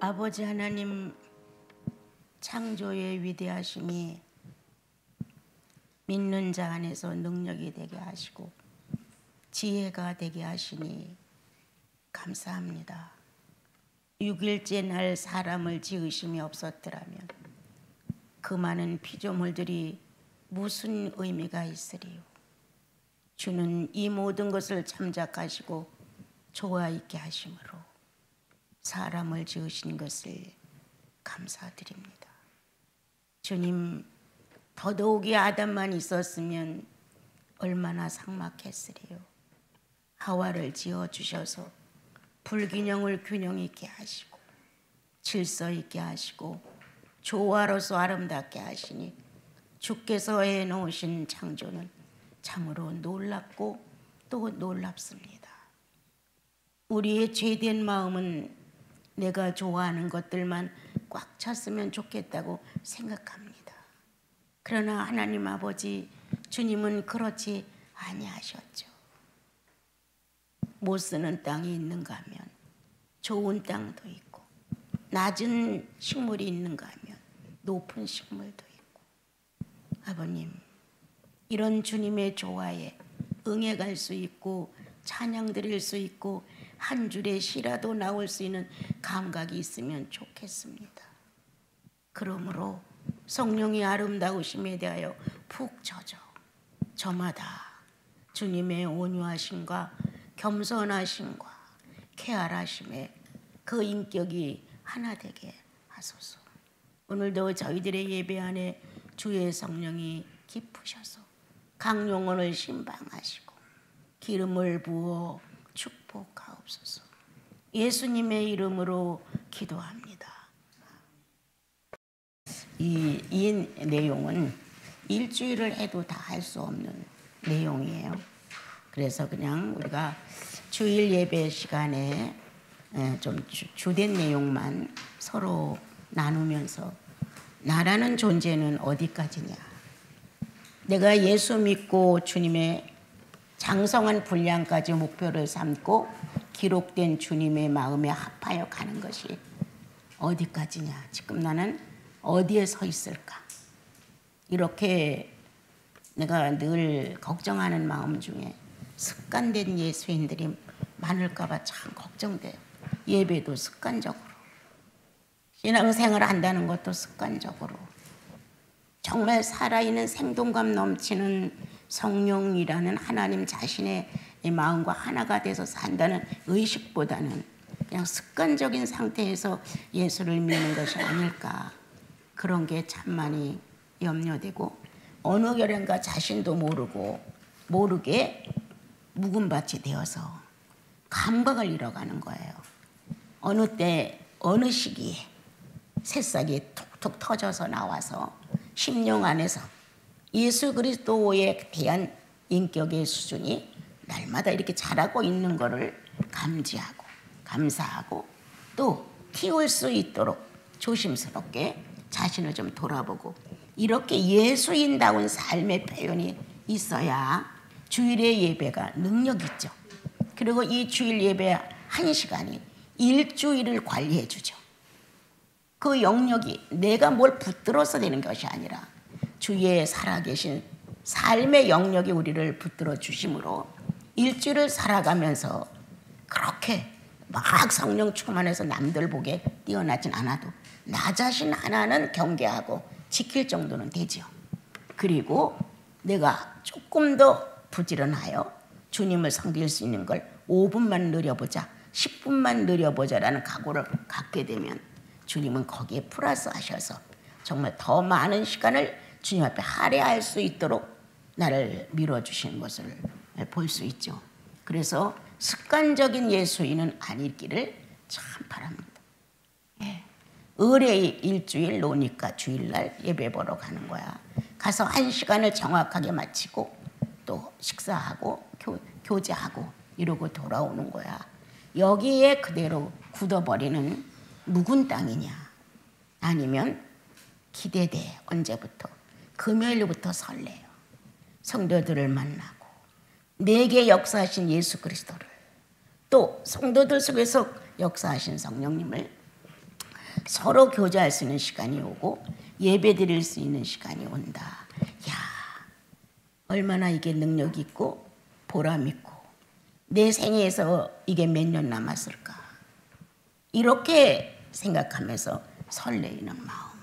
아버지 하나님, 창조의 위대하심이 믿는 자 안에서 능력이 되게 하시고 지혜가 되게 하시니 감사합니다. 6일째 날 사람을 지으심이 없었더라면 그 많은 피조물들이 무슨 의미가 있으리요. 주는 이 모든 것을 참작하시고 좋아 있게 하심으로 사람을 지으신 것을 감사드립니다. 주님, 더더욱이 아담만 있었으면 얼마나 삭막했으리요. 하와를 지어주셔서 불균형을 균형 있게 하시고 질서 있게 하시고 조화로서 아름답게 하시니 주께서 해놓으신 창조는 참으로 놀랍고 또 놀랍습니다. 우리의 죄된 마음은 내가 좋아하는 것들만 꽉 찼으면 좋겠다고 생각합니다. 그러나 하나님 아버지, 주님은 그렇지 아니하셨죠. 못 쓰는 땅이 있는가 하면 좋은 땅도 있고, 낮은 식물이 있는가 하면 높은 식물도 있고, 아버님, 이런 주님의 조화에 응해갈 수 있고 찬양 드릴 수 있고 한 줄의 시라도 나올 수 있는 감각이 있으면 좋겠습니다. 그러므로 성령이 아름다우심에 대하여 푹 젖어 저마다 주님의 온유하심과 겸손하심과 쾌활하심에 그 인격이 하나 되게 하소서. 오늘도 저희들의 예배 안에 주의 성령이 깊으셔서 각 영혼을 신방하시고 기름을 부어 축복하옵소서. 예수님의 이름으로 기도합니다. 이 내용은 일주일을 해도 다 할 수 없는 내용이에요. 그래서 그냥 우리가 주일 예배 시간에 좀 주된 내용만 서로 나누면서 나라는 존재는 어디까지냐, 내가 예수 믿고 주님의 장성한 분량까지 목표를 삼고 기록된 주님의 마음에 합하여 가는 것이 어디까지냐, 지금 나는 어디에 서 있을까, 이렇게 내가 늘 걱정하는 마음 중에 습관된 예수인들이 많을까 봐 참 걱정돼요. 예배도 습관적으로, 신앙생활을 한다는 것도 습관적으로, 정말 살아있는 생동감 넘치는 성령이라는 하나님 자신의 마음과 하나가 돼서 산다는 의식보다는 그냥 습관적인 상태에서 예수를 믿는 것이 아닐까, 그런 게 참 많이 염려되고 어느 결연가 자신도 모르게 묵은밭이 되어서 감각을 잃어가는 거예요. 어느 때 어느 시기에 새싹이 톡톡 터져서 나와서 심령 안에서 예수 그리스도에 대한 인격의 수준이 날마다 이렇게 자라고 있는 것을 감지하고 감사하고 또 키울 수 있도록 조심스럽게 자신을 좀 돌아보고, 이렇게 예수인다운 삶의 표현이 있어야 주일의 예배가 능력 있죠. 그리고 이 주일 예배 1시간이 일주일을 관리해 주죠. 그 영역이 내가 뭘 붙들어서 되는 것이 아니라 주의 살아계신 삶의 영역이 우리를 붙들어 주심으로 일주일을 살아가면서 그렇게 막 성령 충만해서 남들 보기에 뛰어나진 않아도 나 자신 하나는 경계하고 지킬 정도는 되죠. 그리고 내가 조금 더 부지런하여 주님을 섬길 수 있는 걸 5분만 느려보자, 10분만 느려보자라는 각오를 갖게 되면 주님은 거기에 플러스 하셔서 정말 더 많은 시간을 주님 앞에 할애할 수 있도록 나를 밀어주시는 것을 볼 수 있죠. 그래서 습관적인 예수인은 아니기를 참 바랍니다. 의뢰 일주일 노니까 주일날 예배 보러 가는 거야. 가서 1시간을 정확하게 마치고 또 식사하고 교제하고 이러고 돌아오는 거야. 여기에 그대로 굳어버리는 묵은 땅이냐, 아니면 기대돼. 언제부터? 금요일부터 설레요. 성도들을 만나고 내게 역사하신 예수 그리스도를, 또 성도들 속에서 역사하신 성령님을 서로 교제할 수 있는 시간이 오고 예배 드릴 수 있는 시간이 온다. 야, 얼마나 이게 능력 있고 보람 있고 내 생애에서 이게 몇 년 남았을까. 이렇게 생각하면서 설레이는 마음.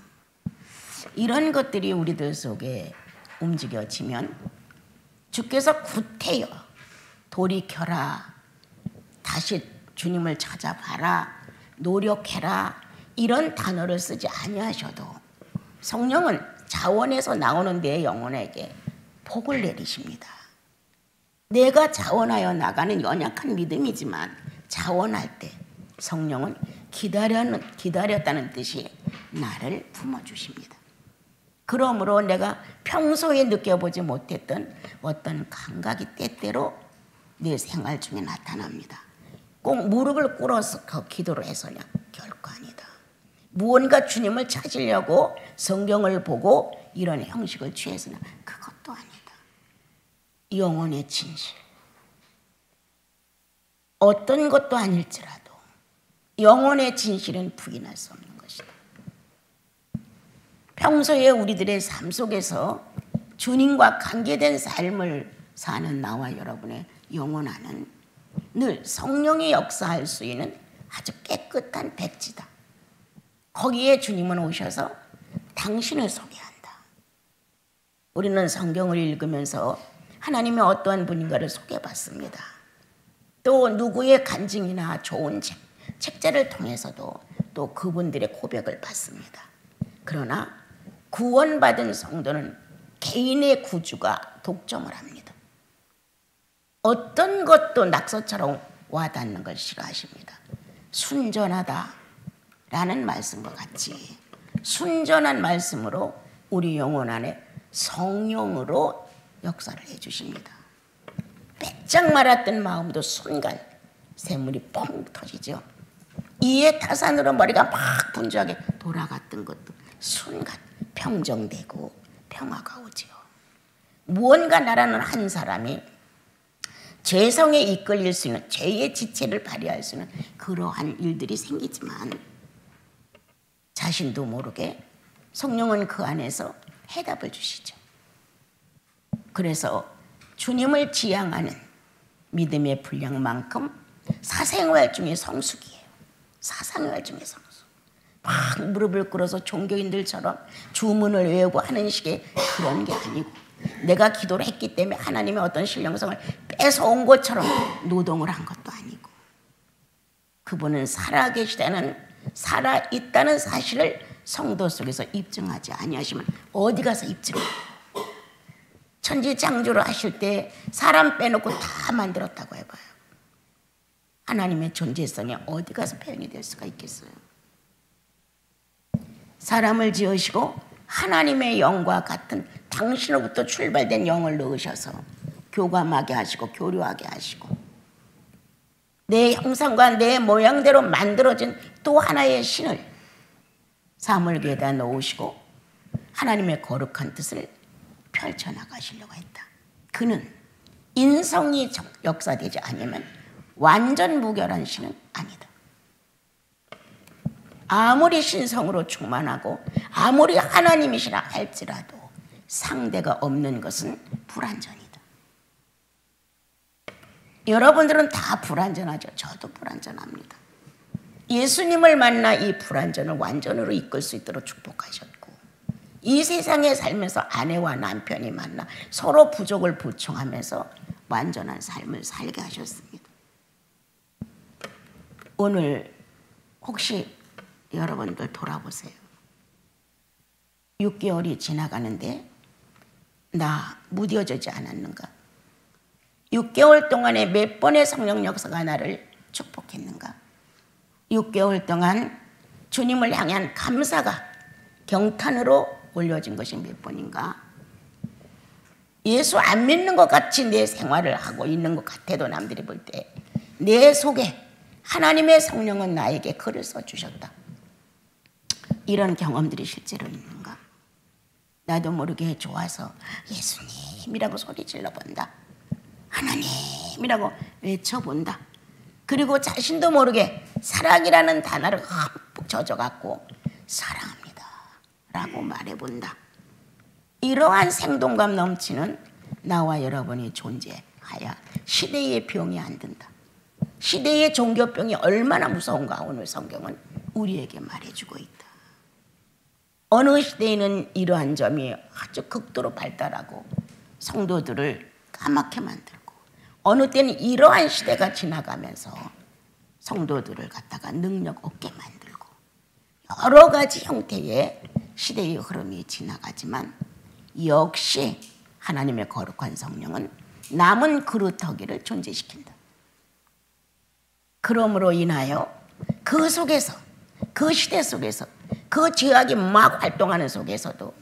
이런 것들이 우리들 속에 움직여지면 주께서 구태여 돌이켜라, 다시 주님을 찾아봐라, 노력해라 이런 단어를 쓰지 아니하셔도 성령은 자원에서 나오는 내 영혼에게 복을 내리십니다. 내가 자원하여 나가는 연약한 믿음이지만 자원할 때 성령은 기다렸다는 뜻이 나를 품어주십니다. 그러므로 내가 평소에 느껴보지 못했던 어떤 감각이 때때로 내 생활 중에 나타납니다. 꼭 무릎을 꿇어서 기도를 해서냐? 결코 아니다. 무언가 주님을 찾으려고 성경을 보고 이런 형식을 취해서냐? 그것도 아니다. 영혼의 진실. 어떤 것도 아닐지라도 영혼의 진실은 부인할 수 없는 것이다. 평소에 우리들의 삶 속에서 주님과 관계된 삶을 사는 나와 여러분의 영혼 안은 늘 성령이 역사할 수 있는 아주 깨끗한 백지다. 거기에 주님은 오셔서 당신을 소개한다. 우리는 성경을 읽으면서 하나님의 어떠한 분인가를 소개받습니다. 또 누구의 간증이나 좋은 책자를 통해서도 또 그분들의 고백을 받습니다. 그러나 구원받은 성도는 개인의 구주가 독점을 합니다. 어떤 것도 낙서처럼 와닿는 걸 싫어하십니다. 순전하다라는 말씀과 같이 순전한 말씀으로 우리 영혼 안에 성령으로 역사를 해주십니다. 빼짝 말았던 마음도 순간 샘물이 펑 터지죠. 이에 타산으로 머리가 막 분주하게 돌아갔던 것도 순간 평정되고 평화가 오지요. 무언가 나라는 한 사람이 죄성에 이끌릴 수 있는 죄의 지체를 발휘할 수 있는 그러한 일들이 생기지만 자신도 모르게 성령은 그 안에서 해답을 주시죠. 그래서 주님을 지향하는 믿음의 분량만큼 사생활 중에 성숙이에요. 사생활 중에 성숙. 막 무릎을 꿇어서 종교인들처럼 주문을 외우고 하는 식의 그런 게 아니고 내가 기도를 했기 때문에 하나님의 어떤 신령성을 뺏어온 것처럼 노동을 한 것도 아니고 그분은 살아계시다는 살아있다는 사실을 성도 속에서 입증하지 아니하시면 어디 가서 입증해요. 천지창조를 하실 때 사람 빼놓고 다 만들었다고 해봐요. 하나님의 존재성이 어디 가서 표현이 될 수가 있겠어요. 사람을 지으시고 하나님의 영과 같은 당신으로부터 출발된 영을 넣으셔서 교감하게 하시고 교류하게 하시고 내 형상과 내 모양대로 만들어진 또 하나의 신을 사물계에다 놓으시고 하나님의 거룩한 뜻을 펼쳐나가시려고 했다. 그는 인성이 역사되지 않으면 완전 무결한 신은 아니다. 아무리 신성으로 충만하고 아무리 하나님이시라 할지라도 상대가 없는 것은 불완전이다. 여러분들은 다 불완전하죠. 저도 불완전합니다. 예수님을 만나 이 불완전을 완전으로 이끌 수 있도록 축복하셨고 이 세상에 살면서 아내와 남편이 만나 서로 부족을 보충하면서 완전한 삶을 살게 하셨습니다. 오늘 혹시 여러분들 돌아보세요. 6개월이 지나가는데 나 무뎌지지 않았는가? 6개월 동안에 몇 번의 성령 역사가 나를 축복했는가? 6개월 동안 주님을 향한 감사가 경탄으로 올려진 것이 몇 번인가? 예수 안 믿는 것 같이 내 생활을 하고 있는 것 같아도 남들이 볼 때 내 속에 하나님의 성령은 나에게 글을 써주셨다. 이런 경험들이 실제로 있는가? 나도 모르게 좋아서 예수님이라고 소리 질러본다. 하나님이라고 외쳐본다. 그리고 자신도 모르게 사랑이라는 단어를 흠뻑 젖어갖고 사랑합니다 라고 말해본다. 이러한 생동감 넘치는 나와 여러분이 존재하여 시대의 병이 안 든다. 시대의 종교병이 얼마나 무서운가 오늘 성경은 우리에게 말해주고 있다. 어느 시대에는 이러한 점이 아주 극도로 발달하고 성도들을 까맣게 만들고, 어느 때는 이러한 시대가 지나가면서 성도들을 갖다가 능력 없게 만들고, 여러 가지 형태의 시대의 흐름이 지나가지만 역시 하나님의 거룩한 성령은 남은 그루터기를 존재시킨다. 그러므로 인하여 그 속에서, 그 시대 속에서, 그 죄악이 막 활동하는 속에서도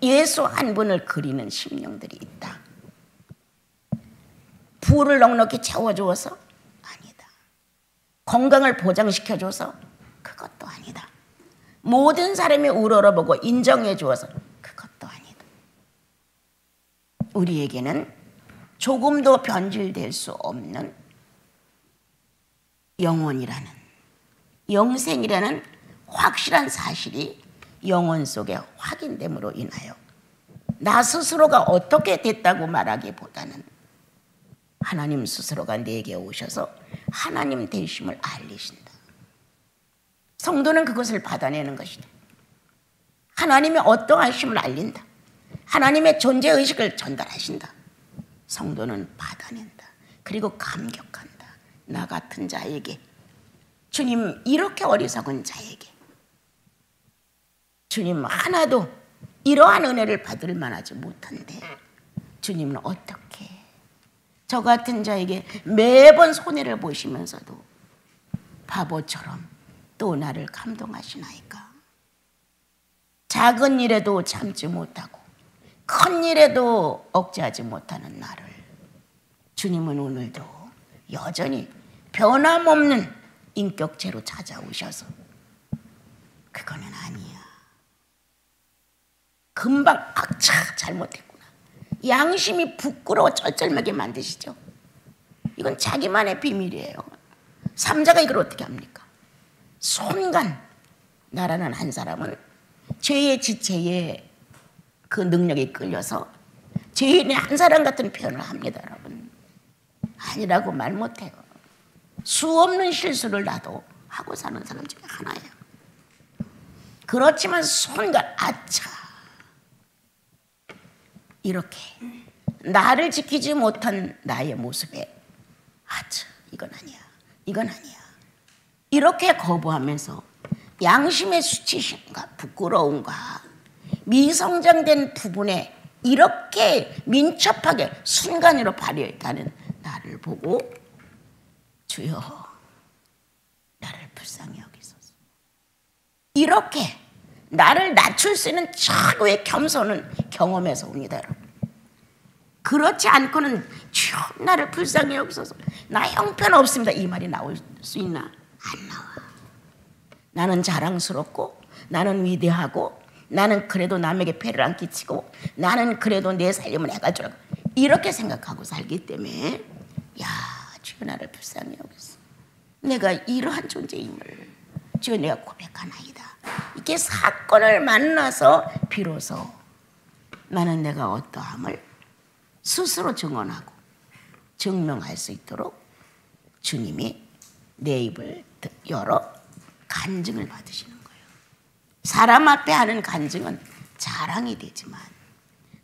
예수 한 분을 그리는 심령들이 있다. 부를 넉넉히 채워주어서? 아니다. 건강을 보장시켜줘서? 그것도 아니다. 모든 사람이 우러러보고 인정해 주어서? 그것도 아니다. 우리에게는 조금도 변질될 수 없는 영혼이라는, 영생이라는 확실한 사실이 영혼 속에 확인됨으로 인하여 나 스스로가 어떻게 됐다고 말하기보다는 하나님 스스로가 내게 오셔서 하나님 되심을 알리신다. 성도는 그것을 받아내는 것이다. 하나님의 어떠하심을 알린다. 하나님의 존재의식을 전달하신다. 성도는 받아낸다. 그리고 감격한다. 나 같은 자에게, 주님 이렇게 어리석은 자에게 주님 하나도 이러한 은혜를 받을 만하지 못한데 주님은 어떻게 저 같은 자에게 매번 손해를 보시면서도 바보처럼 또 나를 감동하시나이까. 작은 일에도 참지 못하고 큰 일에도 억제하지 못하는 나를 주님은 오늘도 여전히 변함없는 인격체로 찾아오셔서 그거는 아니야. 금방 악차 잘못했구나. 양심이 부끄러워 쩔쩔매게 만드시죠. 이건 자기만의 비밀이에요. 삼자가 이걸 어떻게 합니까? 순간 나라는 한 사람은 죄의 지체에 그 능력이 끌려서 죄인의 한 사람 같은 표현을 합니다. 여러분 아니라고 말 못해요. 수 없는 실수를 나도 하고 사는 사람 중에 하나예요. 그렇지만 순간 아차 이렇게 나를 지키지 못한 나의 모습에 아차 이건 아니야, 이건 아니야 이렇게 거부하면서 양심의 수치심과 부끄러움과 미성장된 부분에 이렇게 민첩하게 순간으로 발휘했다는 나를 보고 주여 나를 불쌍히 여기소서. 이렇게 나를 낮출 수 있는 최고의 겸손은 경험에서 옵니다. 여러분. 그렇지 않고는 주여 나를 불쌍히 여기소서, 나 형편없습니다 이 말이 나올 수 있나? 안 나와. 나는 자랑스럽고 나는 위대하고 나는 그래도 남에게 폐를 안 끼치고 나는 그래도 내 삶을 해갈 줄 알고 이렇게 생각하고 살기 때문에 야 주여 나를 불쌍히 여기소서, 내가 이러한 존재임을 주여 내가 고백하나이다. 이렇게 사건을 만나서 비로소 나는 내가 어떠함을 스스로 증언하고 증명할 수 있도록 주님이 내 입을 열어 간증을 받으시는 거예요. 사람 앞에 하는 간증은 자랑이 되지만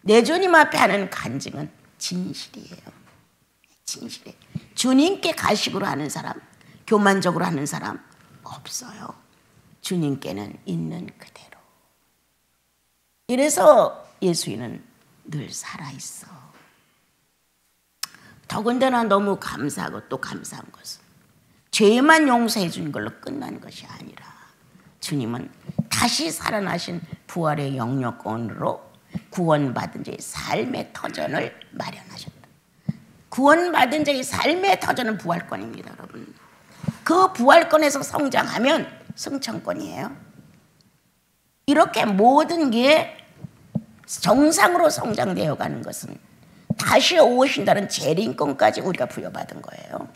내 주님 앞에 하는 간증은 진실이에요. 진실이에요. 주님께 가식으로 하는 사람, 교만적으로 하는 사람 없어요. 주님께는 있는 그대로. 이래서 예수님은 늘 살아있어. 더군다나 너무 감사하고 또 감사한 것은 죄만 용서해 준 걸로 끝난 것이 아니라 주님은 다시 살아나신 부활의 영역권으로 구원받은 자의 삶의 터전을 마련하셨다. 구원받은 자의 삶의 터전은 부활권입니다. 여러분. 그 부활권에서 성장하면 승천권이에요. 이렇게 모든 게 정상으로 성장되어 가는 것은 다시 오신다는 재림권까지 우리가 부여받은 거예요.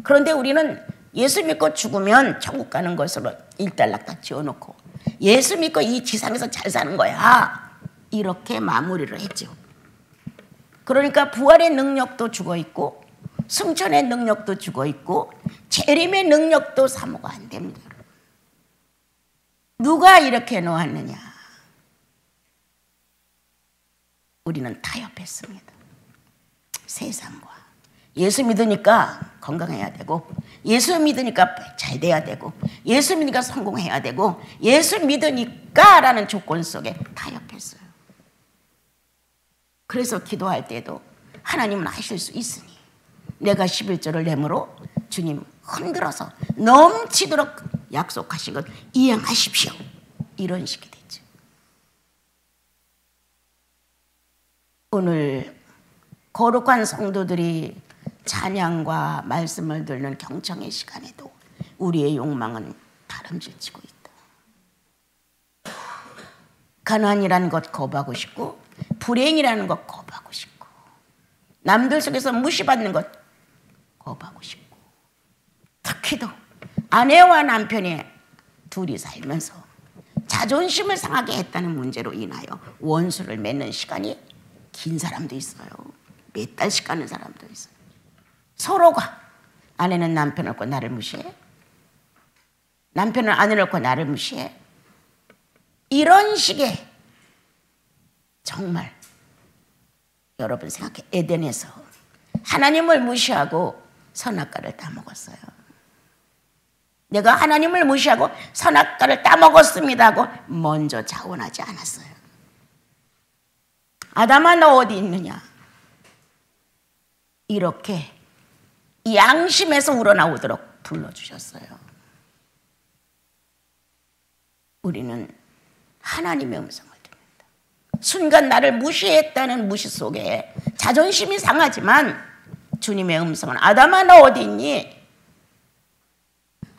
그런데 우리는 예수 믿고 죽으면 천국 가는 것으로 일단락 다 지어놓고 예수 믿고 이 지상에서 잘 사는 거야. 이렇게 마무리를 했죠. 그러니까 부활의 능력도 죽어있고 승천의 능력도 죽어있고 재림의 능력도 사모가 안 됩니다. 누가 이렇게 놓았느냐? 우리는 타협했습니다. 세상과. 예수 믿으니까 건강해야 되고, 예수 믿으니까 잘 돼야 되고, 예수 믿으니까 성공해야 되고, 예수 믿으니까 라는 조건 속에 타협했어요. 그래서 기도할 때도 하나님은 하실 수 있으니 내가 11조를 내므로 주님 흔들어서 넘치도록 약속하신 것 이행하십시오. 이런 식이 됐죠. 오늘 거룩한 성도들이 찬양과 말씀을 듣는 경청의 시간에도 우리의 욕망은 다름질치고 있다. 가난이라는 것 거부하고 싶고 불행이라는 것 거부하고 싶고 남들 속에서 무시받는 것 거부하고 싶고 특히도 아내와 남편이 둘이 살면서 자존심을 상하게 했다는 문제로 인하여 원수를 맺는 시간이 긴 사람도 있어요. 몇 달씩 가는 사람도 있어요. 서로가 아내는 남편을 놓고 나를 무시해. 남편은 아내를 놓고 나를 무시해. 이런 식의 정말 여러분 생각해. 에덴에서 하나님을 무시하고 선악과를 따먹었어요. 내가 하나님을 무시하고 선악과를 따먹었습니다 하고 먼저 자원하지 않았어요. 아담아 너 어디 있느냐? 이렇게 양심에서 우러나오도록 불러주셨어요. 우리는 하나님의 음성을 듣는다. 순간 나를 무시했다는 무시 속에 자존심이 상하지만 주님의 음성은 아담아 너 어디 있니?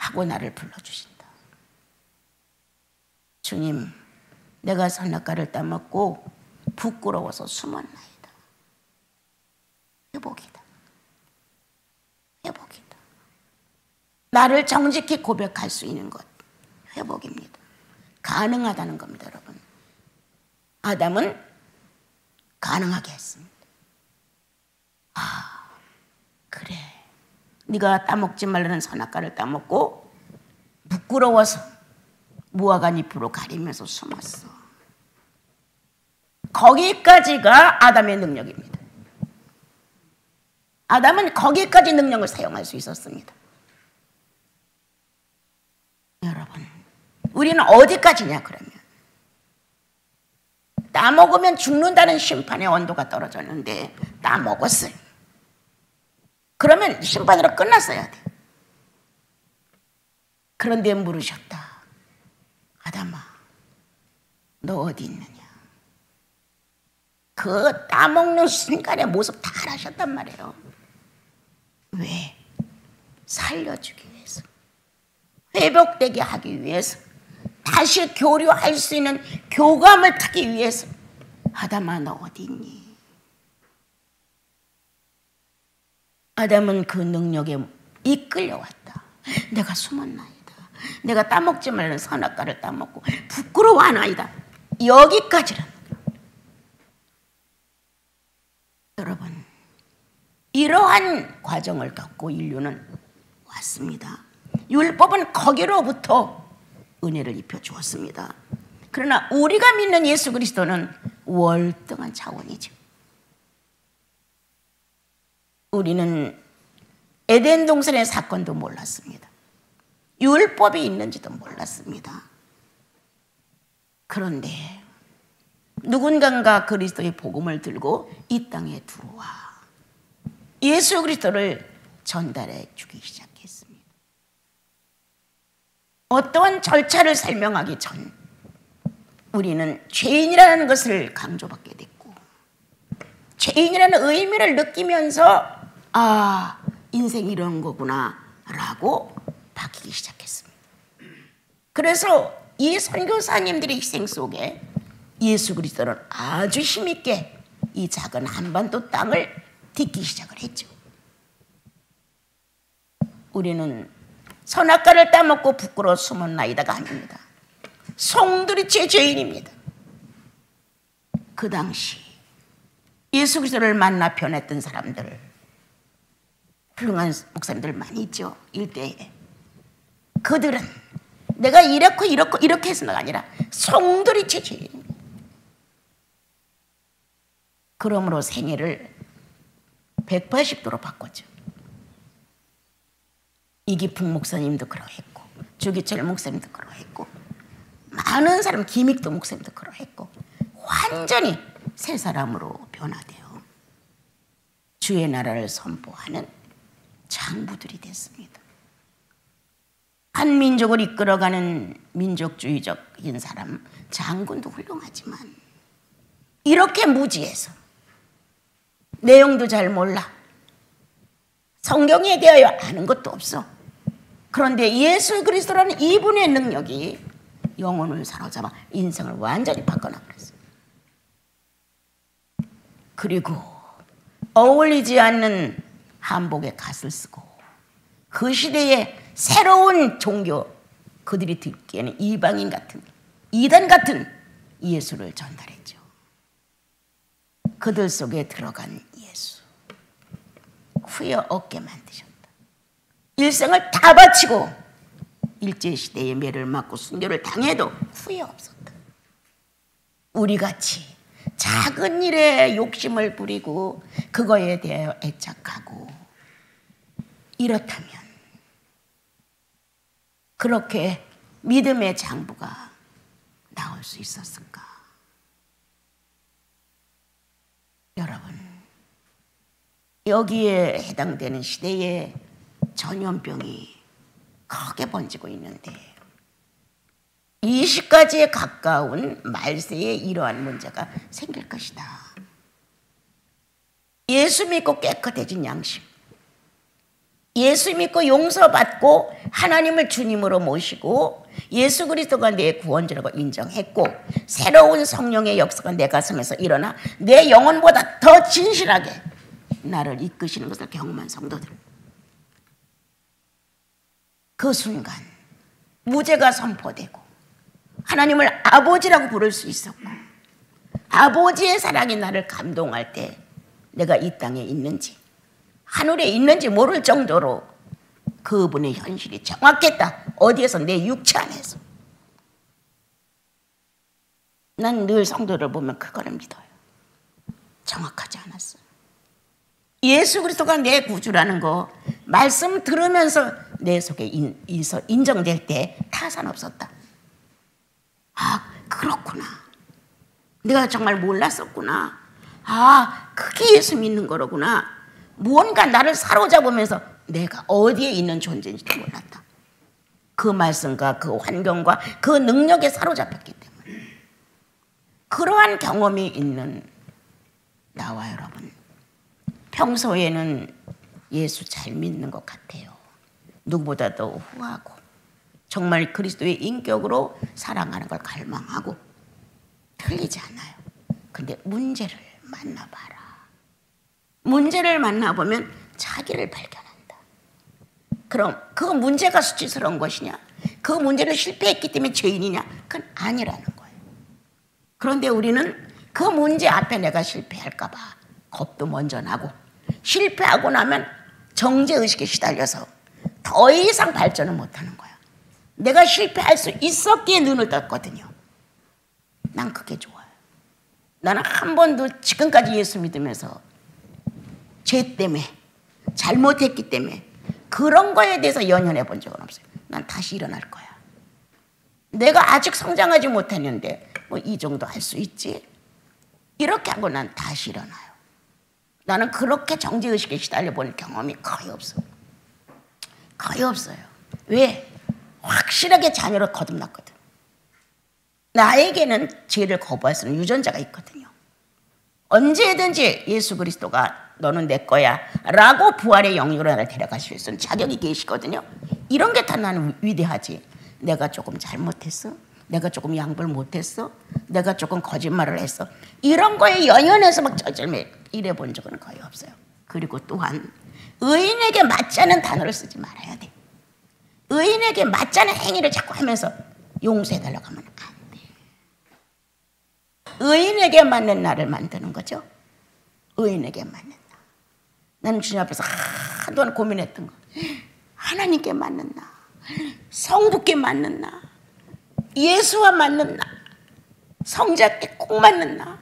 하고 나를 불러주신다. 주님, 내가 선악과를 따먹고 부끄러워서 숨었나이다. 회복이다. 회복이다. 나를 정직히 고백할 수 있는 것 회복입니다. 가능하다는 겁니다, 여러분. 아담은 가능하게 했습니다. 아, 그래. 네가 따먹지 말라는 선악과를 따먹고 부끄러워서 무화과 잎으로 가리면서 숨었어. 거기까지가 아담의 능력입니다. 아담은 거기까지 능력을 사용할 수 있었습니다. 여러분, 우리는 어디까지냐 그러면? 따먹으면 죽는다는 심판의 온도가 떨어졌는데 따먹었어요. 그러면 심판으로 끝났어야 돼. 그런데 물으셨다. 아담아, 너 어디 있느냐? 그 따먹는 순간의 모습 다 알아셨단 말이에요. 왜? 살려주기 위해서. 회복되게 하기 위해서. 다시 교류할 수 있는 교감을 타기 위해서. 아담아 너 어디 있니? 아담은 그 능력에 이끌려왔다. 내가 숨었나이다. 내가 따먹지 말라는 선악과를 따먹고 부끄러워하나이다. 여기까지는. 여러분, 이러한 과정을 겪고 인류는 왔습니다. 율법은 거기로부터 은혜를 입혀 주었습니다. 그러나 우리가 믿는 예수 그리스도는 월등한 차원이죠. 우리는 에덴 동산의 사건도 몰랐습니다. 율법이 있는지도 몰랐습니다. 그런데 누군가가 그리스도의 복음을 들고 이 땅에 들어와 예수 그리스도를 전달해 주기 시작했습니다. 어떠한 절차를 설명하기 전 우리는 죄인이라는 것을 강조받게 됐고 죄인이라는 의미를 느끼면서 아, 인생이 이런 거구나 라고 바뀌기 시작했습니다. 그래서 이 선교사님들의 희생 속에 예수 그리스도는 아주 힘있게 이 작은 한반도 땅을 딛기 시작을 했죠. 우리는 선악과를 따먹고 부끄러워 숨었나이다가 아닙니다. 송두리 죄인입니다. 그 당시 예수 그리스도를 만나 변했던 사람들, 훌륭한 목사님들 많이 있죠. 일대에. 그들은 내가 이렇게 해서가 아니라 송두리 죄인입니다. 그러므로 생애를 180도로 바꿨죠. 이기풍 목사님도 그러했고, 주기철 목사님도 그러했고, 많은 사람, 김익도 목사님도 그러했고, 완전히 새 사람으로 변화되어 주의 나라를 선포하는 장부들이 됐습니다. 한 민족을 이끌어가는 민족주의적인 사람, 장군도 훌륭하지만 이렇게 무지해서 내용도 잘 몰라, 성경에 대하여 아는 것도 없어. 그런데 예수 그리스도라는 이분의 능력이 영혼을 사로잡아 인생을 완전히 바꿔놔버렸어요. 그리고 어울리지 않는 한복에 갓을 쓰고 그 시대의 새로운 종교, 그들이 듣기에는 이방인 같은, 이단 같은 예수를 전달했죠. 그들 속에 들어간 예수, 후회 없게 만드셨다. 일생을 다 바치고 일제시대의 매를 맞고 순교를 당해도 후회 없었다. 우리같이 작은 일에 욕심을 부리고 그거에 대하여 애착하고 이렇다면 그렇게 믿음의 장부가 나올 수 있었을까? 여러분, 여기에 해당되는 시대에 전염병이 크게 번지고 있는데 20가지에 가까운 말세에 이러한 문제가 생길 것이다. 예수 믿고 깨끗해진 양심, 예수 믿고 용서받고 하나님을 주님으로 모시고 예수 그리스도가 내 구원자라고 인정했고 새로운 성령의 역사가 내 가슴에서 일어나 내 영혼보다 더 진실하게 나를 이끄시는 것을 경험한 성도들, 그 순간 무죄가 선포되고 하나님을 아버지라고 부를 수 있었고 아버지의 사랑이 나를 감동할 때 내가 이 땅에 있는지 하늘에 있는지 모를 정도로 그분의 현실이 정확했다. 어디에서? 내 육체 안에서. 난 늘 성도를 보면 그거를 믿어요. 정확하지 않았어요. 예수 그리스도가 내 구주라는 거 말씀 들으면서 내 속에 인정될 때 타산 없었다. 아, 그렇구나. 내가 정말 몰랐었구나. 아, 그게 예수 믿는 거로구나. 무언가 나를 사로잡으면서 내가 어디에 있는 존재인지도 몰랐다. 그 말씀과 그 환경과 그 능력에 사로잡혔기 때문에. 그러한 경험이 있는 나와 여러분, 평소에는 예수 잘 믿는 것 같아요. 누구보다도 후하고 정말 그리스도의 인격으로 사랑하는 걸 갈망하고 틀리지 않아요. 근데 문제를 만나봐라. 문제를 만나보면 자기를 발견한다. 그럼 그 문제가 수치스러운 것이냐? 그 문제를 실패했기 때문에 죄인이냐? 그건 아니라는 거예요. 그런데 우리는 그 문제 앞에 내가 실패할까 봐 겁도 먼저 나고 실패하고 나면 정죄의식에 시달려서 더 이상 발전을 못하는 거야. 내가 실패할 수 있었기에 눈을 떴거든요. 난 그게 좋아요. 나는 한 번도 지금까지 예수 믿으면서 죄 때문에 잘못했기 때문에 그런 거에 대해서 연연해 본 적은 없어요. 난 다시 일어날 거야. 내가 아직 성장하지 못했는데 뭐 이 정도 할 수 있지? 이렇게 하고 난 다시 일어나요. 나는 그렇게 정죄의식에 시달려 본 경험이 거의 없어요. 거의 없어요. 왜? 확실하게 자녀를 거듭났거든. 나에게는 죄를 거부할 수 있는 유전자가 있거든요. 언제든지 예수 그리스도가 너는 내 거야 라고 부활의 영역으로 나를 데려가실 수 있는 자격이 계시거든요. 이런 게 다 나는 위대하지. 내가 조금 잘못했어? 내가 조금 양보를 못했어? 내가 조금 거짓말을 했어? 이런 거에 연연해서 막 쩔쩔매 이래 본 적은 거의 없어요. 그리고 또한 의인에게 맞지 않은 단어를 쓰지 말아야 돼. 의인에게 맞자는 행위를 자꾸 하면서 용서해달라고 하면 안 돼. 의인에게 맞는 나를 만드는 거죠. 의인에게 맞는 나. 나는 주님 앞에서 한동안 고민했던 거. 하나님께 맞는 나, 성부께 맞는 나, 예수와 맞는 나, 성자께 꼭 맞는 나,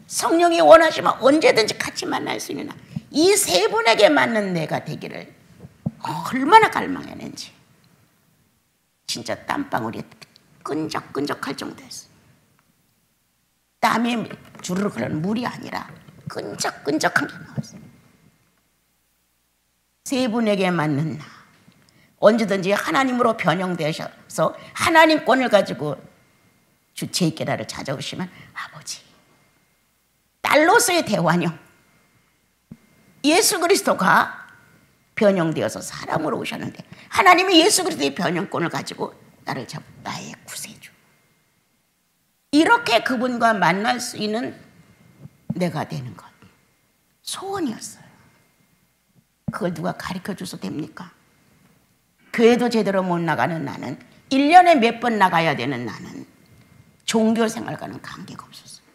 성령이 원하시면 언제든지 같이 만날 수 있는 나, 이 세 분에게 맞는 내가 되기를 얼마나 갈망했는지 진짜 땀방울이 끈적끈적할 정도였어요. 땀에 주르륵 흐르는 물이 아니라 끈적끈적한 게 나왔어요. 세 분에게 맞는 나, 언제든지 하나님으로 변형되셔서 하나님권을 가지고 주 제2께 나를 찾아오시면 아버지, 딸로서의 대환영, 예수 그리스도가 변형되어서 사람으로 오셨는데 하나님이 예수 그리스도의 변형권을 가지고 나를 잡고 나의 구세주, 이렇게 그분과 만날 수 있는 내가 되는 것, 소원이었어요. 그걸 누가 가르쳐줘서 됩니까? 교회도 제대로 못 나가는 나는, 1년에 몇 번 나가야 되는 나는 종교생활과는 관계가 없었어요.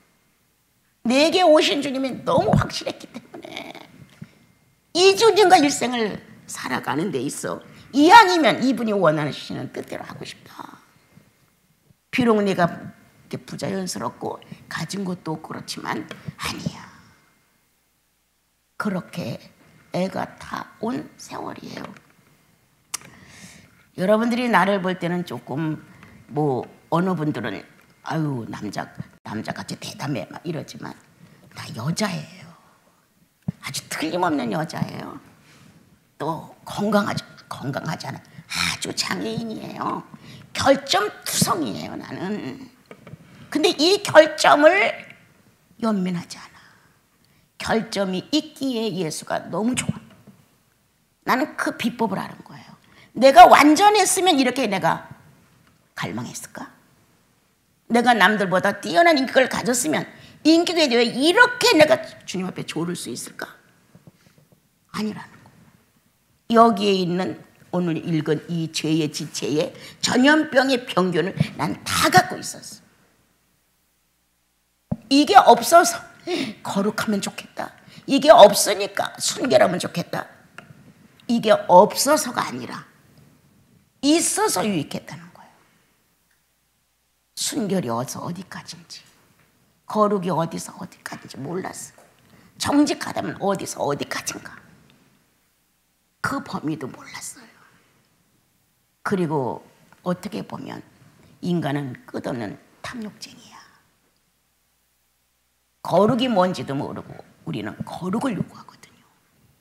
내게 오신 주님이 너무 확실했기 때문에 이 주님과 일생을 살아가는 데 있어 이왕이면 이분이 원하시는 뜻대로 하고 싶다. 비록 내가 부자연스럽고 가진 것도 없고 그렇지만 아니야. 그렇게 애가 다 온 세월이에요. 여러분들이 나를 볼 때는 조금 뭐 어느 분들은 아유 남자같이 대담해 막 이러지만 나 여자예요. 아주 틀림없는 여자예요. 또 건강하지 않아. 아주 장애인이에요. 결점투성이에요 나는. 근데 이 결점을 연민하지 않아. 결점이 있기에 예수가 너무 좋아. 나는 그 비법을 아는 거예요. 내가 완전했으면 이렇게 내가 갈망했을까? 내가 남들보다 뛰어난 인격을 가졌으면 인격에 대해 이렇게 내가 주님 앞에 조를 수 있을까? 아니라는 거. 여기에 있는 오늘 읽은 이 죄의 지체의 전염병의 병균을 난 다 갖고 있었어. 이게 없어서 거룩하면 좋겠다. 이게 없으니까 순결하면 좋겠다. 이게 없어서가 아니라 있어서 유익했다는 거예요. 순결이 어디까지인지, 거룩이 어디서 어디까지인지 몰랐어. 정직하다면 어디서 어디까지인가, 그 범위도 몰랐어요. 그리고 어떻게 보면 인간은 끝없는 탐욕쟁이야. 거룩이 뭔지도 모르고 우리는 거룩을 요구하거든요.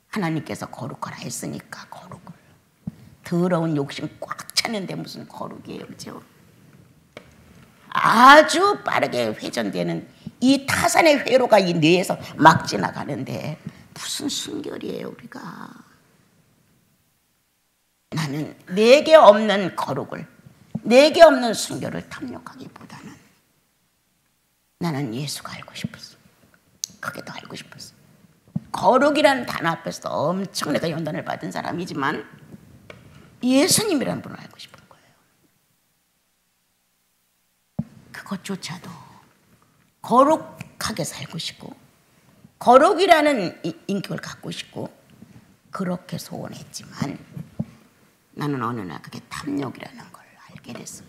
하나님께서 거룩하라 했으니까 거룩을. 더러운 욕심 꽉 찼는데 무슨 거룩이에요, 그죠? 아주 빠르게 회전되는 이 타산의 회로가 이 뇌에서 막 지나가는데 무슨 순결이에요, 우리가. 나는 내게 없는 거룩을, 내게 없는 순결을 탐욕하기보다는 나는 예수가 알고 싶었어. 그게 더 알고 싶었어. 거룩이라는 단어 앞에서 엄청 내가 연단을 받은 사람이지만 예수님이라는 분을 알고 싶은 거예요. 그것조차도 거룩하게 살고 싶고 거룩이라는 인격을 갖고 싶고 그렇게 소원했지만 나는 어느 날 그게 탐욕이라는 걸 알게 됐어요.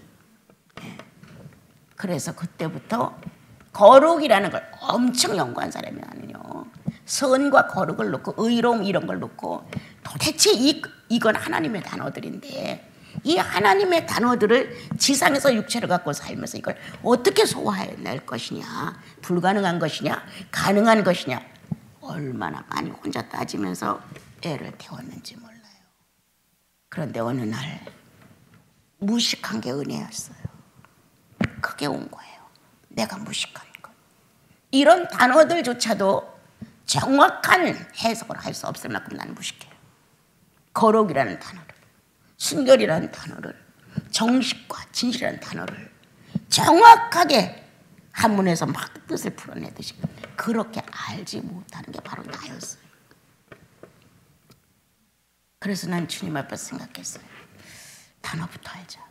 그래서 그때부터 거룩이라는 걸 엄청 연구한 사람이 나는요. 선과 거룩을 놓고 의로움 이런 걸 놓고 도대체 이건 하나님의 단어들인데 이 하나님의 단어들을 지상에서 육체를 갖고 살면서 이걸 어떻게 소화해낼 것이냐, 불가능한 것이냐, 가능한 것이냐, 얼마나 많이 혼자 따지면서 애를 태웠는지 몰라요. 그런데 어느 날 무식한 게 은혜였어요. 그게 온 거예요. 내가 무식한 것. 이런 단어들조차도 정확한 해석을 할 수 없을 만큼 나는 무식해요. 거룩이라는 단어를, 순결이라는 단어를, 정식과 진실이라는 단어를 정확하게 한문에서 막 뜻을 풀어내듯이 그렇게 알지 못하는 게 바로 나였어요. 그래서 난 주님 앞에서 생각했어요. 단어부터 알자.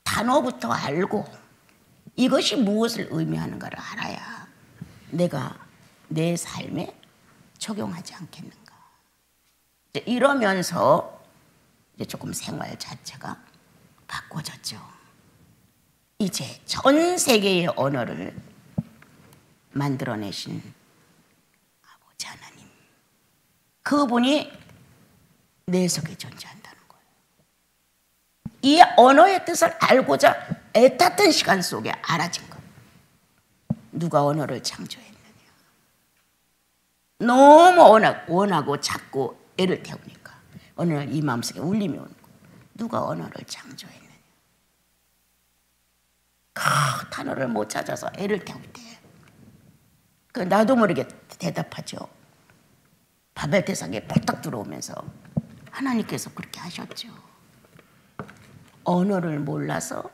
단어부터 알고 이것이 무엇을 의미하는가를 알아야 내가 내 삶에 적용하지 않겠는가. 이러면서 이제 조금 생활 자체가 바꿔졌죠. 이제 전 세계의 언어를 만들어내신 아버지 하나님, 그분이 내 속에 존재한다는 거예요. 이 언어의 뜻을 알고자 애탔던 시간 속에 알아진 거예요. 누가 언어를 창조했느냐. 너무 원하고 찾고 애를 태우니까 어느 날 이 마음속에 울림이 오는 거예요. 누가 언어를 창조했느냐. 단어를 못 찾아서 애를 태울 때 나도 모르게 대답하죠. 바벨 대상에 펄떡 들어오면서 하나님께서 그렇게 하셨죠. 언어를 몰라서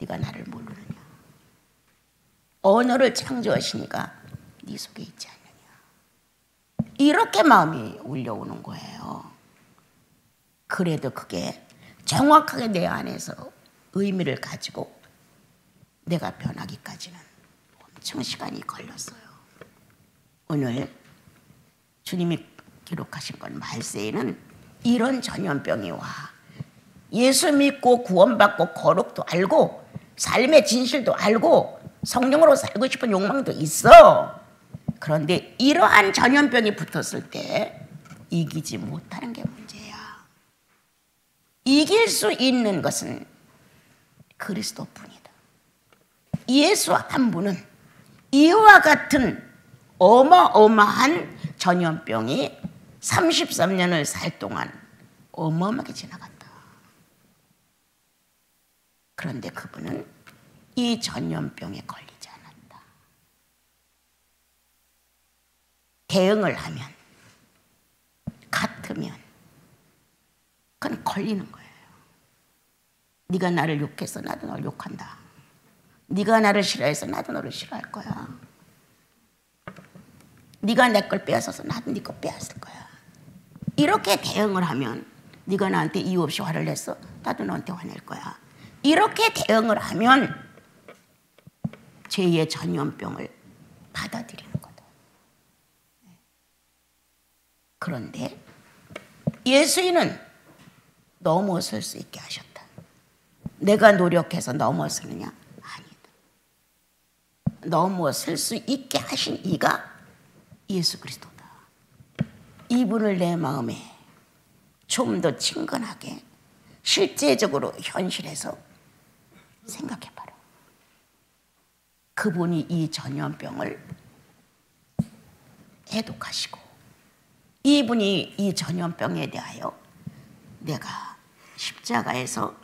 네가 나를 모르느냐. 언어를 창조하시니까 네 속에 있지 않느냐. 이렇게 마음이 울려오는 거예요. 그래도 그게 정확하게 내 안에서 의미를 가지고 내가 변하기까지는 엄청 시간이 걸렸어요. 오늘 주님이 기록하신 건 말세에는 이런 전염병이 와. 예수 믿고 구원받고 거룩도 알고 삶의 진실도 알고 성령으로 살고 싶은 욕망도 있어. 그런데 이러한 전염병이 붙었을 때 이기지 못하는 게 문제야. 이길 수 있는 것은 그리스도뿐이다. 예수 한 분은 이와 같은 어마어마한 전염병이 33년을 살 동안 어마어마하게 지나갔다. 그런데 그분은 이 전염병에 걸리지 않았다. 대응을 하면, 같으면 그건 걸리는 거예요. 네가 나를 욕해서 나도 널 욕한다. 네가 나를 싫어해서 나도 너를 싫어할 거야. 네가 내 걸 빼앗아서 나도 네 걸 빼앗을 거야. 이렇게 대응을 하면 네가 나한테 이유 없이 화를 냈어. 나도 너한테 화낼 거야. 이렇게 대응을 하면 죄의 전염병을 받아들이는 거다. 그런데 예수님은 넘어설 수 있게 하셨다. 내가 노력해서 넘어서느냐? 아니다. 넘어설 수 있게 하신 이가 예수 그리스도다. 이분을 내 마음에 좀 더 친근하게 실제적으로 현실에서 생각해봐라. 그분이 이 전염병을 해독하시고 이분이 이 전염병에 대하여 내가 십자가에서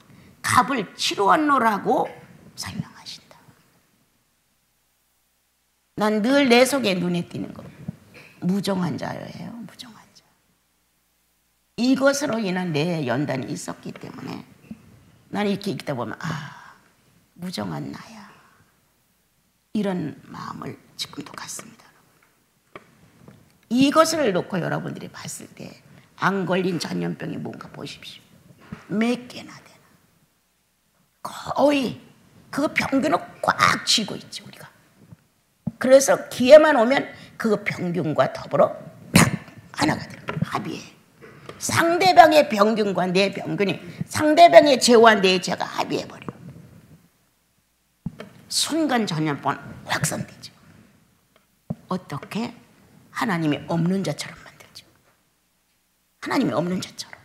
값을 치루었노라고 설명하신다. 난 늘 내 속에 눈에 띄는 거 무정한 자예요. 무정한 자. 이것으로 인한 내 연단이 있었기 때문에 나는 이렇게 읽다 보면 무정한 나야. 이런 마음을 지금도 갖습니다. 이것을 놓고 여러분들이 봤을 때 안 걸린 전염병이 뭔가 보십시오. 몇 개나 되나. 거의 그 평균을 꽉 쥐고 있죠, 우리가. 그래서 기회만 오면 그 평균과 더불어 딱 하나가 돼요. 합의해. 상대방의 평균과 내 평균이 상대방의 죄와 내 죄가 합의해버려. 순간 전염병은 확산되죠. 어떻게? 하나님이 없는 자처럼 만들죠. 하나님이 없는 자처럼.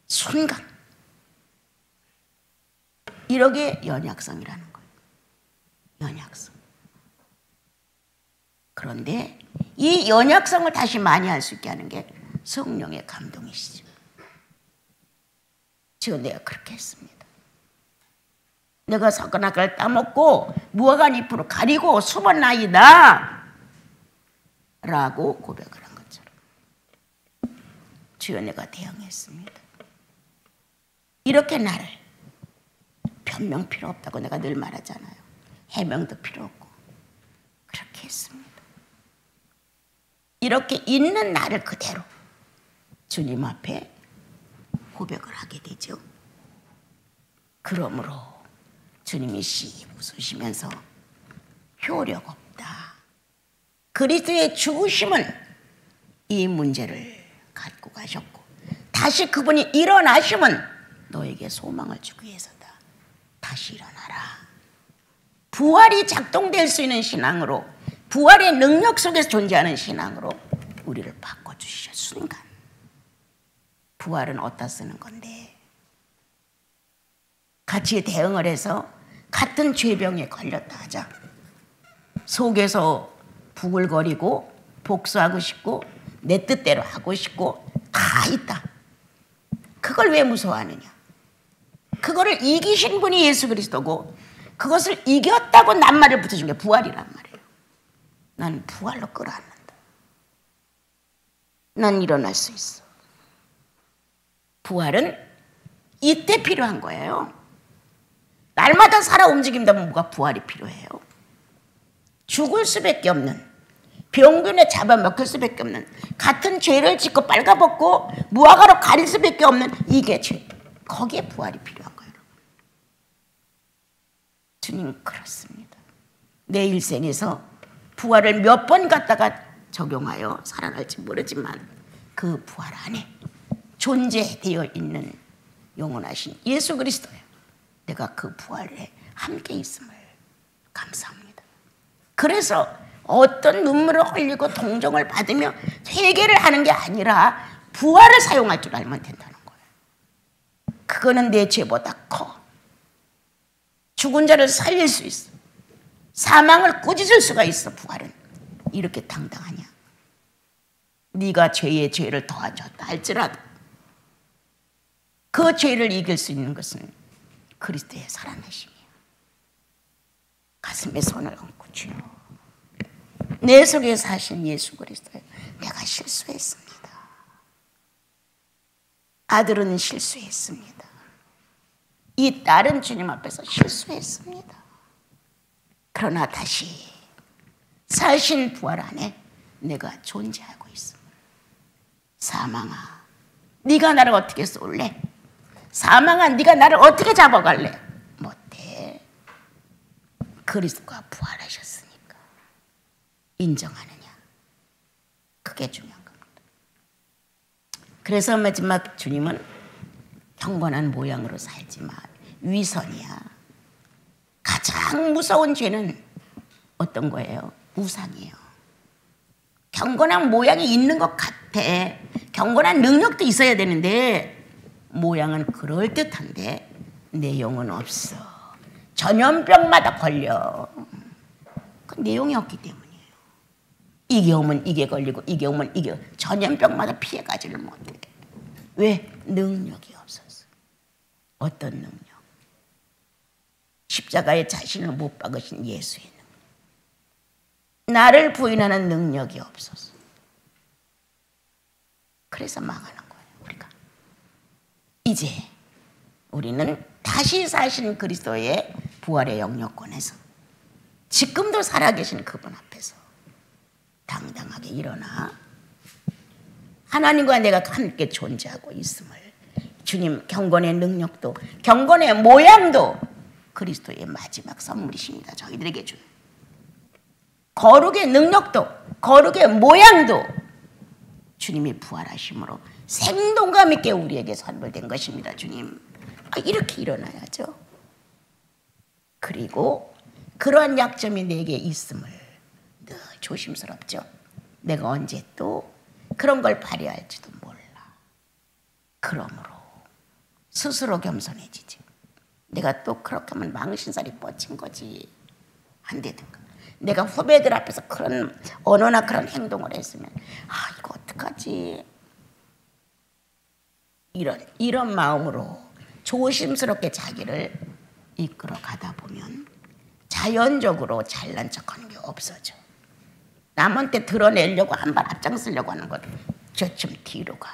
순간. 이러게 연약성이라는 거예요. 연약성. 그런데 이 연약성을 다시 많이 할 수 있게 하는 게 성령의 감동이시죠. 지금 내가 그렇게 했습니다. 내가 석가나를 따먹고 무화과 잎으로 가리고 숨었나이다 라고 고백을 한 것처럼 주여 내가 대응했습니다. 이렇게 나를 변명 필요 없다고 내가 늘 말하잖아요. 해명도 필요 없고 그렇게 했습니다. 이렇게 있는 나를 그대로 주님 앞에 고백을 하게 되죠. 그러므로 주님이 씩 웃으시면서 효력 없다. 그리스도의 죽으심은 이 문제를 갖고 가셨고 다시 그분이 일어나심은 너에게 소망을 주기 위해서다. 다시 일어나라. 부활이 작동될 수 있는 신앙으로, 부활의 능력 속에서 존재하는 신앙으로 우리를 바꿔주시죠. 순간. 부활은 어디다 쓰는 건데? 같이 대응을 해서 같은 죄병에 걸렸다 하자. 속에서 부글거리고 복수하고 싶고 내 뜻대로 하고 싶고 다 있다. 그걸 왜 무서워하느냐? 그거를 이기신 분이 예수 그리스도고 그것을 이겼다고 낱말을 붙여준 게 부활이란 말이에요. 나는 부활로 끌어안는다. 난 일어날 수 있어. 부활은 이때 필요한 거예요. 날마다 살아 움직인다면 뭐가 부활이 필요해요? 죽을 수밖에 없는, 병균에 잡아먹힐 수밖에 없는, 같은 죄를 짓고 빨가벗고 무화과로 가릴 수밖에 없는 이게 죄. 거기에 부활이 필요한 거예요. 주님 그렇습니다. 내 일생에서 부활을 몇 번 갖다가 적용하여 살아날지 모르지만 그 부활 안에 존재되어 있는 영원하신 예수 그리스도예요. 내가 그 부활에 함께 있음을 감사합니다. 그래서 어떤 눈물을 흘리고 동정을 받으며 회개를 하는 게 아니라 부활을 사용할 줄 알면 된다는 거예요. 그거는 내 죄보다 커. 죽은 자를 살릴 수 있어. 사망을 꾸짖을 수가 있어. 부활은 이렇게 당당하냐? 네가 죄에 죄를 더하셨다 할지라도 그 죄를 이길 수 있는 것은 그리스도의 살아나심이에요. 가슴에 손을 얹고 주여, 내 속에 사신 예수 그리스도예요. 내가 실수했습니다. 아들은 실수했습니다. 이 딸은 주님 앞에서 실수했습니다. 그러나 다시 사신 부활 안에 내가 존재하고 있습니다. 사망아, 네가 나를 어떻게 쏠래? 사망아, 네가 나를 어떻게 잡아갈래? 못해. 그리스도가 부활하셨으니까 인정하느냐? 그게 중요한 겁니다. 그래서 마지막 주님은 경건한 모양으로 살지만 위선이야. 가장 무서운 죄는 어떤 거예요? 우상이에요. 경건한 모양이 있는 것 같아. 경건한 능력도 있어야 되는데 모양은 그럴듯한데 내용은 없어. 전염병마다 걸려. 그 내용이 없기 때문이에요. 이게 오면 이게 걸리고 이게 오면 이게 전염병마다 피해가지를 못해. 왜? 능력이 없어서. 어떤 능력? 십자가에 자신을 못 박으신 예수의 능력. 나를 부인하는 능력이 없어서. 그래서 망하는 거예요, 우리가. 이제 우리는 다시 사신 그리스도의 부활의 영역권에서 지금도 살아계신 그분 앞에서 당당하게 일어나 하나님과 내가 함께 존재하고 있음을, 주님 경건의 능력도 경건의 모양도 그리스도의 마지막 선물이십니다. 저희들에게 준 거룩의 능력도 거룩의 모양도 주님이 부활하심으로 생동감 있게 우리에게 선물된 것입니다. 주님, 이렇게 일어나야죠. 그리고 그러한 약점이 내게 있음을 늘 조심스럽죠. 내가 언제 또 그런 걸 발휘할지도 몰라. 그러므로 스스로 겸손해지지. 내가 또 그렇게 하면 망신살이 뻗친 거지. 안 되든가. 내가 후배들 앞에서 그런 언어나 그런 행동을 했으면 이거 어떡하지? 이런 마음으로 조심스럽게 자기를 이끌어 가다 보면 자연적으로 잘난 척하는 게 없어져. 남한테 드러내려고 한 발 앞장서려고 하는 것 저쯤 뒤로 가.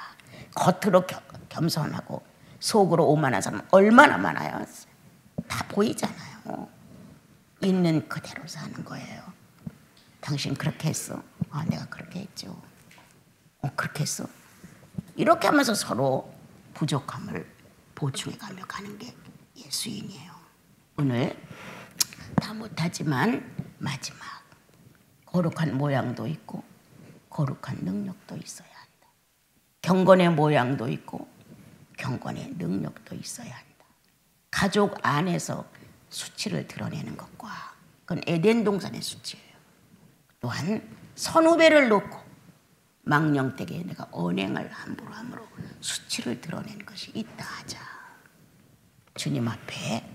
겉으로 겸손하고 속으로 오만한 사람 얼마나 많아요. 다 보이잖아요. 있는 그대로 사는 거예요. 당신 그렇게 했어? 내가 그렇게 했죠. 그렇게 했어? 이렇게 하면서 서로 부족함을 보충해가며 가는 게 예수인이에요. 오늘 다 못하지만 마지막 거룩한 모양도 있고 거룩한 능력도 있어야 한다. 경건의 모양도 있고 경건의 능력도 있어야 한다. 가족 안에서 수치를 드러내는 것과 그건 에덴 동산의 수치예요. 또한 선후배를 놓고 망령되게 내가 언행을 함부로 함으로 수치를 드러내는 것이 있다 하자. 주님 앞에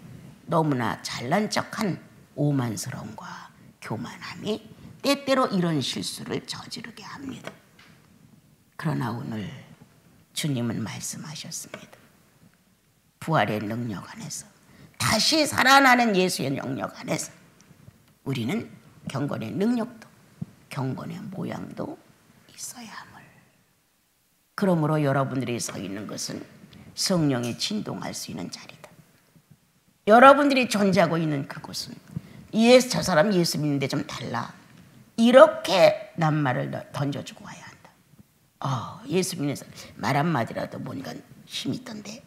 너무나 잘난 척한 오만스러움과 교만함이 때때로 이런 실수를 저지르게 합니다. 그러나 오늘 주님은 말씀하셨습니다. 부활의 능력 안에서 다시 살아나는 예수의 영역 안에서 우리는 경건의 능력도 경건의 모양도 있어야 함을. 그러므로 여러분들이 서 있는 것은 성령이 진동할 수 있는 자리다. 여러분들이 존재하고 있는 그곳은 저 사람 예수 믿는데 좀 달라. 이렇게 낱말을 던져주고 와야 한다. 예수 믿는 사람 말 한마디라도 뭔가 힘이 있던데.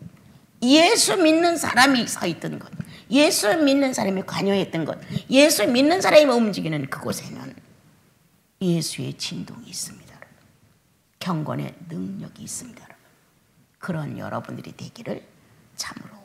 예수 믿는 사람이 서 있던 것, 예수 믿는 사람이 관여했던 것, 예수 믿는 사람이 움직이는 그곳에는 예수의 진동이 있습니다. 경건의 능력이 있습니다. 그런 여러분들이 되기를 참으로